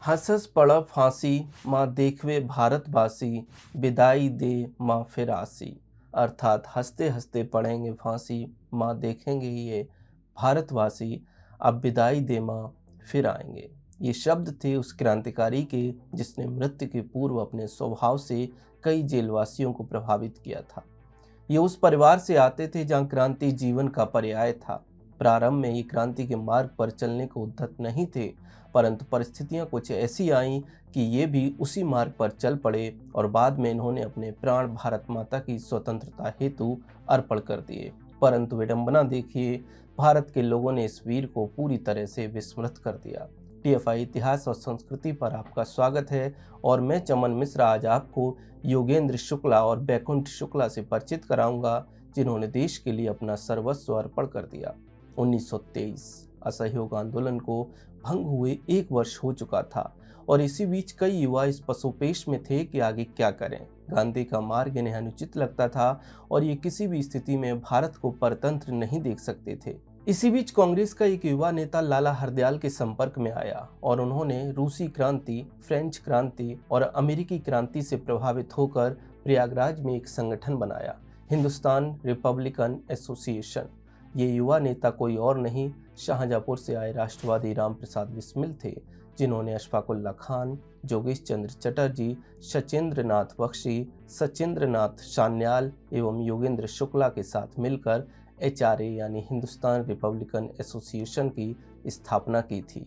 हंसस पड़ फांसी माँ देखवे भारतवासी विदाई दे माँ फिर आसी। अर्थात हंसते हंसते पड़ेंगे फांसी, माँ देखेंगे ये भारतवासी, अब विदाई दे माँ फिर आएंगे। ये शब्द थे उस क्रांतिकारी के जिसने मृत्यु के पूर्व अपने स्वभाव से कई जेलवासियों को प्रभावित किया था। ये उस परिवार से आते थे जहाँ क्रांति जीवन का पर्याय था। प्रारंभ में ये क्रांति के मार्ग पर चलने को उद्यत नहीं थे, परंतु परिस्थितियां कुछ ऐसी आईं कि ये भी उसी मार्ग पर चल पड़े और बाद में इन्होंने अपने प्राण भारत माता की स्वतंत्रता हेतु अर्पण कर दिए। परंतु विडंबना देखिए, भारत के लोगों ने इस वीर को पूरी तरह से विस्मृत कर दिया। टीएफआई इतिहास और संस्कृति पर आपका स्वागत है और मैं चमन मिश्रा आज आपको योगेंद्र शुक्ला और बैकुंठ शुक्ला से परिचित कराऊंगा, जिन्होंने देश के लिए अपना सर्वस्व अर्पण कर दिया। 1923 असहयोग आंदोलन को भंग हुए 1 वर्ष हो चुका था और इसी बीच कई युवा इस पसोपेश में थे कि आगे क्या करें। गांधी का मार्ग इन्हें अनुचित लगता था और ये किसी भी स्थिति में भारत को परतंत्र नहीं देख सकते थे। इसी बीच कांग्रेस का एक युवा नेता लाला हरदयाल के संपर्क में आया और उन्होंने रूसी क्रांति, फ्रेंच क्रांति और अमेरिकी क्रांति से प्रभावित होकर प्रयागराज में एक संगठन बनाया, हिंदुस्तान रिपब्लिकन एसोसिएशन। ये युवा नेता कोई और नहीं, शाहजहांपुर से आए राष्ट्रवादी रामप्रसाद बिस्मिल थे, जिन्होंने अशफाकुल्ला खान, जोगेश चंद्र चटर्जी, सचेंद्र नाथ बख्शी, सचेंद्र नाथ सान्याल एवं योगेंद्र शुक्ला के साथ मिलकर HRA यानी हिंदुस्तान रिपब्लिकन एसोसिएशन की स्थापना की थी।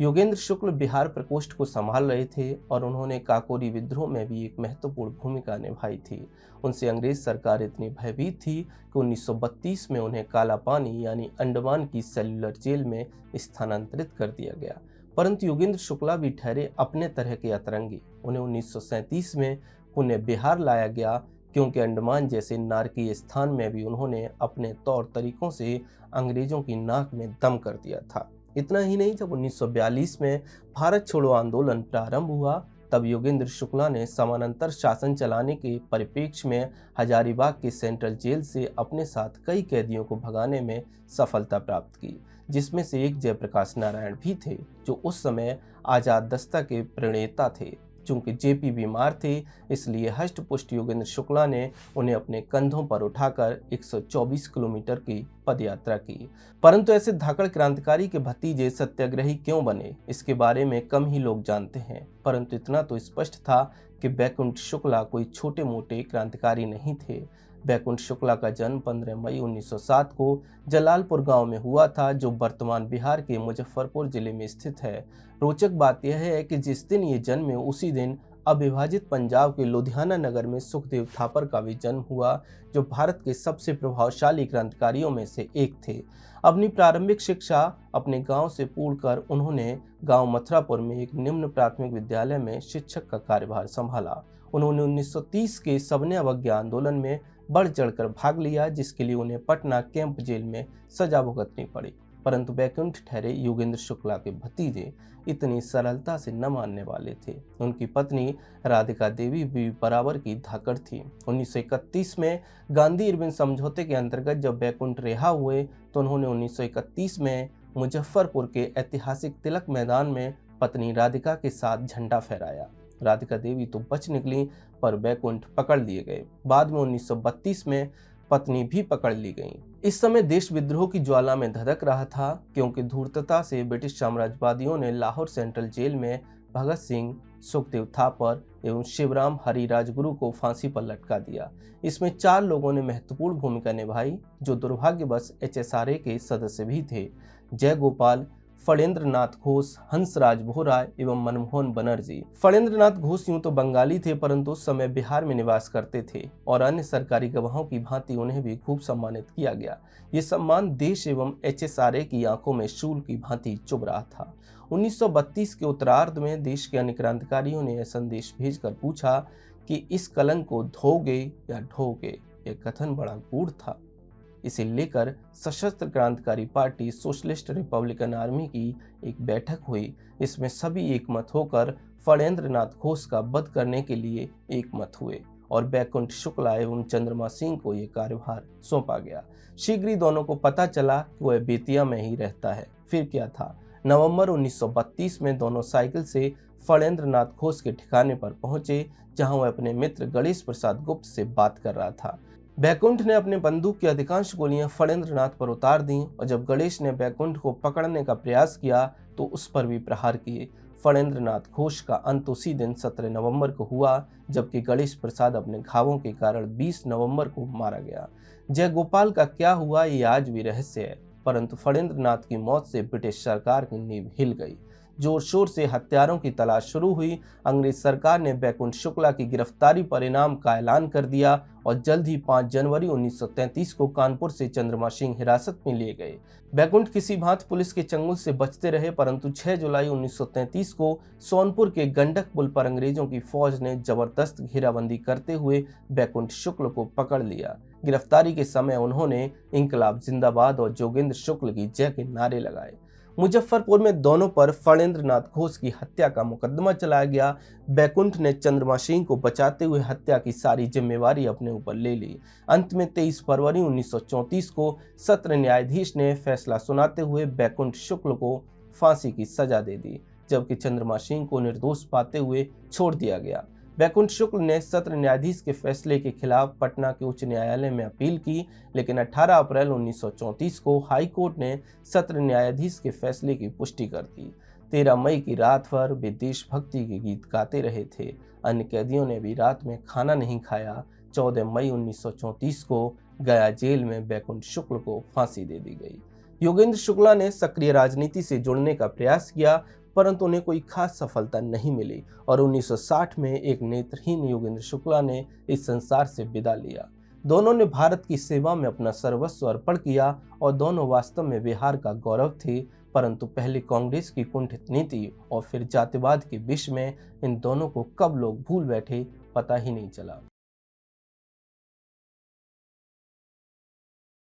योगेंद्र शुक्ल बिहार प्रकोष्ठ को संभाल रहे थे और उन्होंने काकोरी विद्रोह में भी एक महत्वपूर्ण भूमिका निभाई थी। उनसे अंग्रेज सरकार इतनी भयभीत थी कि 1932 में उन्हें काला पानी यानी अंडमान की सेल्युलर जेल में स्थानांतरित कर दिया गया। परंतु योगेंद्र शुक्ला भी ठहरे अपने तरह के अतरंगी। उन्हें 1937 में पुनः बिहार लाया गया, क्योंकि अंडमान जैसे नारकीय स्थान में भी उन्होंने अपने तौर तरीकों से अंग्रेजों की नाक में दम कर दिया था। इतना ही नहीं, जब 1942 में भारत छोड़ो आंदोलन प्रारंभ हुआ, तब योगेंद्र शुक्ला ने समानांतर शासन चलाने के परिप्रेक्ष्य में हजारीबाग के सेंट्रल जेल से अपने साथ कई कैदियों को भगाने में सफलता प्राप्त की, जिसमें से एक जयप्रकाश नारायण भी थे, जो उस समय आजाद दस्ता के प्रणेता थे। चूंकि जेपी बीमार थे, इसलिए हष्ट पुष्ट योगेंद्र शुक्ला ने उन्हें अपने कंधों पर उठाकर 124 किलोमीटर की पदयात्रा की। परंतु ऐसे धाकड़ क्रांतिकारी के भतीजे सत्याग्रही क्यों बने, इसके बारे में कम ही लोग जानते हैं। परंतु इतना तो स्पष्ट था कि बैकुंठ शुक्ला कोई छोटे मोटे क्रांतिकारी नहीं थे। बैकुंठ शुक्ला का जन्म 15 मई 1907 को जलालपुर गांव में हुआ था, जो वर्तमान बिहार के मुजफ्फरपुर जिले में स्थित है। रोचक बात यह है कि जिस दिन ये जन्मे, उसी दिन अविभाजित पंजाब के लुधियाना नगर में सुखदेव थापर का भी जन्म हुआ, जो भारत के सबसे प्रभावशाली क्रांतिकारियों में से एक थे। अपनी प्रारंभिक शिक्षा अपने गांव से पूर्ण कर उन्होंने गांव मथुरापुर में एक निम्न प्राथमिक विद्यालय में शिक्षक का कार्यभार संभाला। उन्होंने 1930 के सविनय अवज्ञा आंदोलन में बढ़ चढ़कर भाग लिया, जिसके लिए उन्हें पटना कैंप जेल में सजा भुगतनी पड़ी। परंतु बैकुंठ ठहरे योगेंद्र शुक्ला के भतीजे इतनी सरलता से न मानने वाले थे। उनकी पत्नी राधिका देवी भी बराबर की धाकड़ थी। 1931 में गांधी इरविन समझौते के अंतर्गत जब बैकुंठ रिहा हुए, तो उन्होंने 1931 में मुजफ्फरपुर के ऐतिहासिक तिलक मैदान में पत्नी राधिका के साथ झंडा फहराया। राधिका देवी तो बच निकली, पर बैकुंठ पकड़ लिए गए। बाद में 1932 में पत्नी भी पकड़ ली गई। इस समय देश विद्रोह की ज्वाला में धधक रहा था, क्योंकि धूर्तता से ब्रिटिश साम्राज्यवादियों ने लाहौर सेंट्रल जेल में भगत सिंह, सुखदेव थापर एवं शिवराम हरि राजगुरु को फांसी पर लटका दिया। इसमें 4 लोगों ने महत्वपूर्ण भूमिका निभाई, जो दुर्भाग्यवश HSRA के सदस्य भी थे। जय गोपाल, फणेंद्र नाथ घोष, हंसराज बोहरा एवं मनमोहन बनर्जी। फणेंद्र नाथ घोष यूं तो बंगाली थे, परंतु उस समय बिहार में निवास करते थे और अन्य सरकारी गवाहों की भांति उन्हें भी खूब सम्मानित किया गया। ये सम्मान देश एवं HSRA की आंखों में शूल की भांति चुभ रहा था। 1932 के उत्तरार्ध में देश के अन्य क्रांतिकारियों ने यह संदेश भेजकर पूछा कि इस कलंक को धोगे या ढोगे। यह कथन बड़ा गूढ़ था। इसे लेकर सशस्त्र क्रांतिकारी पार्टी सोशलिस्ट रिपब्लिकन आर्मी की एक बैठक हुई। इसमें सभी एकमत होकर फणेंद्र नाथ घोष का वध करने के लिए एकमत हुए और बैकुंठ शुक्ला एवं चंद्रमा सिंह को यह कार्यभार सौंपा गया। शीघ्र ही दोनों को पता चला कि वह बेतिया में ही रहता है। फिर क्या था, नवंबर 1932 में दोनों साइकिल से फणेंद्र नाथ घोष के ठिकाने पर पहुंचे, जहां वह अपने मित्र गणेश प्रसाद गुप्त से बात कर रहा था। बैकुंठ ने अपने बंदूक की अधिकांश गोलियां फणेंद्र नाथ पर उतार दी और जब गणेश ने बैकुंठ को पकड़ने का प्रयास किया तो उस पर भी प्रहार किए। फणेंद्र नाथ घोष का अंत उसी दिन 17 नवंबर को हुआ, जबकि गणेश प्रसाद अपने घावों के कारण 20 नवंबर को मारा गया। जयगोपाल का क्या हुआ ये आज भी रहस्य है, परंतु फणेंद्र नाथ की मौत से ब्रिटिश सरकार की नींव हिल गई। जोर शोर से हत्यारों की तलाश शुरू हुई। अंग्रेज सरकार ने बैकुंठ शुक्ला की गिरफ्तारी पर इनाम का ऐलान कर दिया और जल्द ही 5 जनवरी 1933 को कानपुर से चंद्रमा सिंह हिरासत में लिए गए। बैकुंठ किसी भांति पुलिस के चंगुल से बचते रहे, परंतु 6 जुलाई 1933 को सोनपुर के गंडक पुल पर अंग्रेजों की फौज ने जबरदस्त घेराबंदी करते हुए बैकुंठ शुक्ल को पकड़ लिया। गिरफ्तारी के समय उन्होंने इंकलाब जिंदाबाद और जोगेंद्र शुक्ल की जय के नारे लगाए। मुजफ्फरपुर में दोनों पर फणेंद्र नाथ घोष की हत्या का मुकदमा चलाया गया। बैकुंठ ने चंद्रमा सिंह को बचाते हुए हत्या की सारी जिम्मेवारी अपने ऊपर ले ली। अंत में 23 फरवरी 1934 को सत्र न्यायाधीश ने फैसला सुनाते हुए बैकुंठ शुक्ल को फांसी की सजा दे दी, जबकि चंद्रमा सिंह को निर्दोष पाते हुए छोड़ दिया गया। बैकुंठ शुक्ल ने सत्र न्यायाधीश के फैसले के खिलाफ पटना के उच्च न्यायालय में अपील की, लेकिन 18 अप्रैल 1934 को हाई कोर्ट ने सत्र न्यायाधीश के फैसले की पुष्टि कर दी। 13 मई की रात भर वे देशभक्ति के गीत गाते रहे थे। अन्य कैदियों ने भी रात में खाना नहीं खाया। 14 मई 1934 को गया जेल में बैकुंठ शुक्ल को फांसी दे दी गई। योगेंद्र शुक्ला ने सक्रिय राजनीति से जुड़ने का प्रयास किया, परंतु उन्हें कोई खास सफलता नहीं मिली और 1960 में एक नेत्रहीन योगेंद्र शुक्ला ने इस संसार से विदा लिया। दोनों ने भारत की सेवा में अपना सर्वस्व अर्पण किया और दोनों वास्तव में बिहार का गौरव थे, परंतु पहले कांग्रेस की कुंठित नीति और फिर जातिवाद के विष में इन दोनों को कब लोग भूल बैठे पता ही नहीं चला।